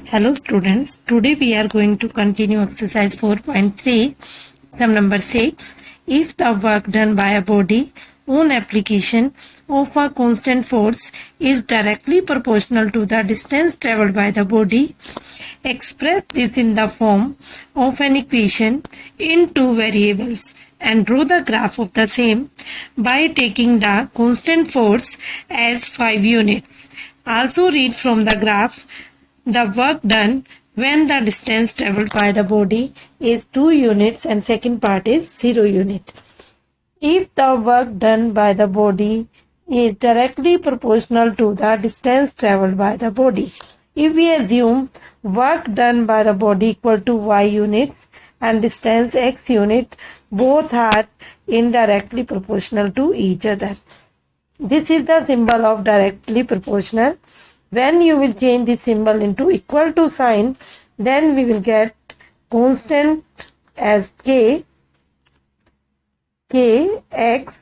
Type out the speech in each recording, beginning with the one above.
Hello students, today we are going to continue exercise 4.3, sum number 6. If the work done by a body on application of a constant force is directly proportional to the distance travelled by the body, express this in the form of an equation in two variables and draw the graph of the same by taking the constant force as 5 units. Also read from the graph the work done when the distance travelled by the body is 2 units and second part is 0 unit. If the work done by the body is directly proportional to the distance travelled by the body. If we assume work done by the body equal to y units and distance x unit, both are indirectly proportional to each other. This is the symbol of directly proportional. When you will change the symbol into equal to sign, then we will get constant as k, x,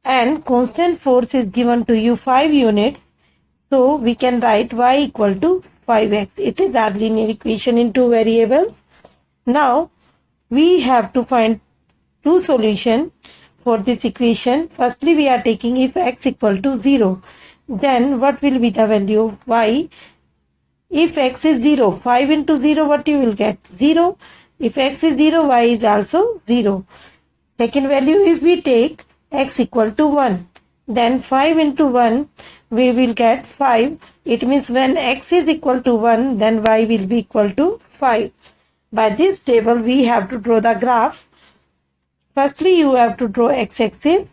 and constant force is given to you 5 units. So we can write y equal to 5x. It is our linear equation in two variables. Now we have to find two solutions for this equation. Firstly, we are taking if x equal to 0. Then what will be the value of y? If x is 0, 5 into 0, what you will get? 0. If x is 0, y is also 0. Second value, if we take x equal to 1, then 5 into 1, we will get 5. It means when x is equal to 1, then y will be equal to 5. By this table, we have to draw the graph. Firstly, you have to draw x-axis.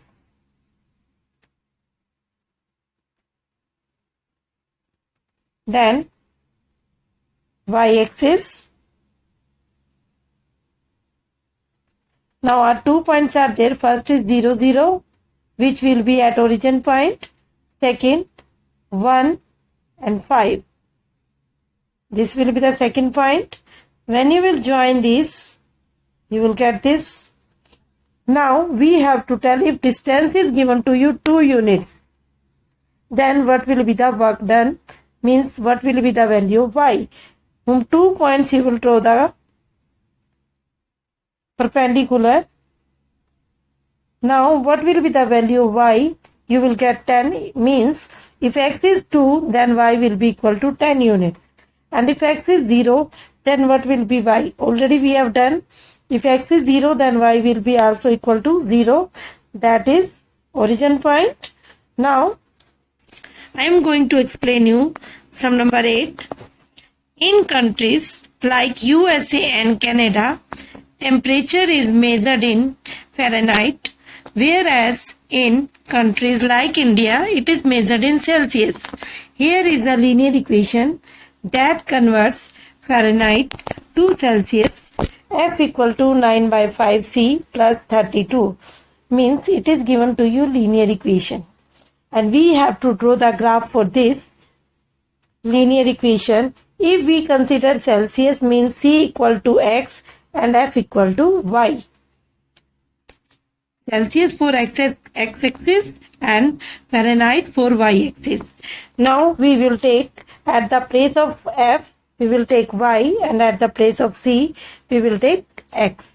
Then y-axis. Now our 2 points are there. First is 0, 0, which will be at origin point. Second, 1 and 5. This will be the second point. When you will join this, you will get this. Now we have to tell if distance is given to you 2 units. Then what will be the work done? Means what will be the value of y. From 2 points you will draw the perpendicular. Now what will be the value of y? You will get 10, means if x is 2, then y will be equal to 10 units. And if x is 0, then what will be y? Already we have done. If x is 0, then y will be also equal to 0. That is origin point. Now I am going to explain you sum number 8. In countries like USA and Canada, temperature is measured in Fahrenheit, whereas in countries like India, it is measured in Celsius. Here is the linear equation that converts Fahrenheit to Celsius. F equal to 9 by 5c plus 32 means it is given to you linear equation. And we have to draw the graph for this linear equation. If we consider Celsius, means C equal to X and F equal to Y. Celsius for x-axis and Fahrenheit for y-axis. Now we will take at the place of F, we will take Y, and at the place of C, we will take X.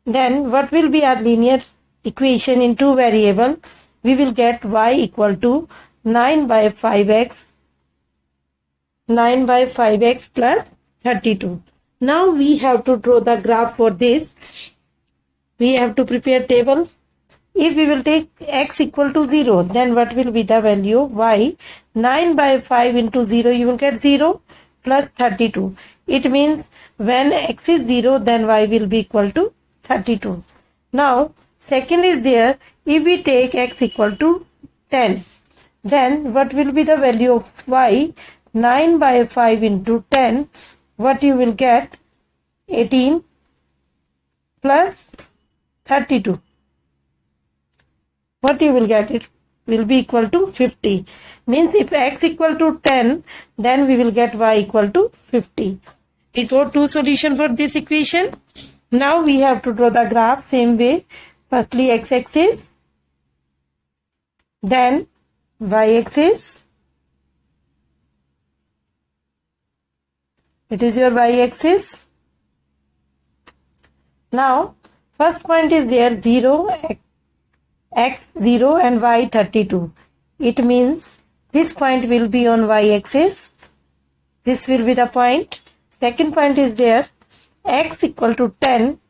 Then what will be our linear equation in two variable? We will get y equal to 9 by 5x plus 32. Now we have to draw the graph for this. We have to prepare table. If we will take x equal to 0, then what will be the value of y? 9 by 5 into 0, you will get 0 plus 32. It means when x is 0, then y will be equal to 32. Now second is there, if we take x equal to 10, then what will be the value of y? 9 by 5 into 10, what you will get? 18 plus 32. What you will get? It will be equal to 50. Means if x equal to 10, then we will get y equal to 50. We got two solutions for this equation. Now we have to draw the graph same way. Firstly x-axis, then y-axis, It is your y-axis. Now, first point is there 0, x 0 and y 32. It means this point will be on y-axis. This will be the point. Second point is there x equal to 10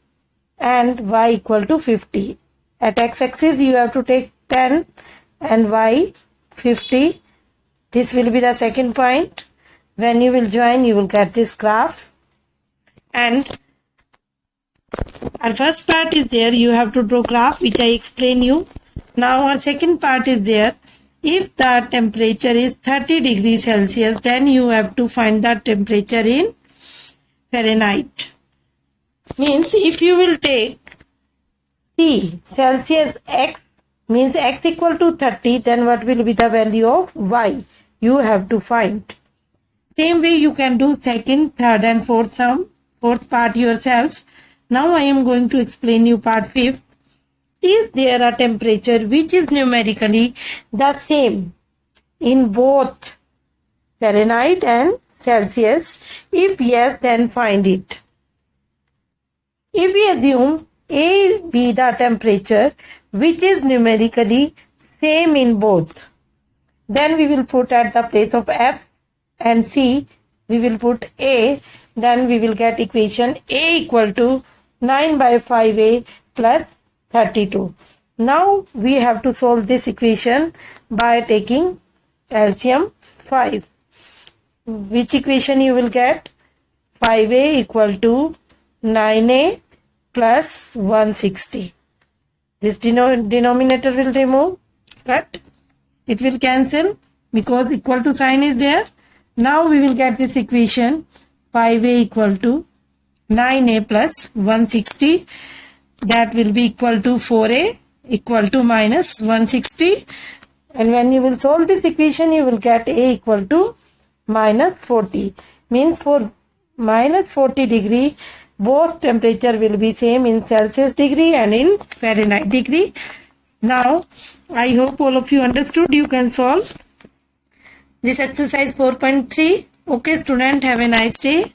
and y equal to 50. At x-axis you have to take 10 and y 50. This will be the second point. When you will join, you will get this graph. And our first part is there, you have to draw graph, which I explain you. Now our second part is there. If the temperature is 30 degrees Celsius, then you have to find the temperature in Fahrenheit. Means if you will take T Celsius x, means x equal to 30, then what will be the value of y? You have to find. Same way you can do second, third and fourth part yourself. Now I am going to explain you part 5th. Is there a temperature which is numerically the same in both Fahrenheit and Celsius? If yes, then find it. If we assume A be the temperature which is numerically same in both, then we will put at the place of F and C, we will put A, then we will get equation A equal to 9 by 5A plus 32. Now we have to solve this equation by taking LCM 5. Which equation you will get? 5A equal to 9A plus 160. This denominator will remove, but it will cancel because equal to sign is there. Now we will get this equation 5A equal to 9A plus 160. That will be equal to 4A equal to minus 160. And when you will solve this equation, you will get A equal to minus 40. Means for minus 40 degree, both temperature will be same in Celsius degree and in Fahrenheit degree. Now, I hope all of you understood. You can solve this exercise 4.3. Okay, student, have a nice day.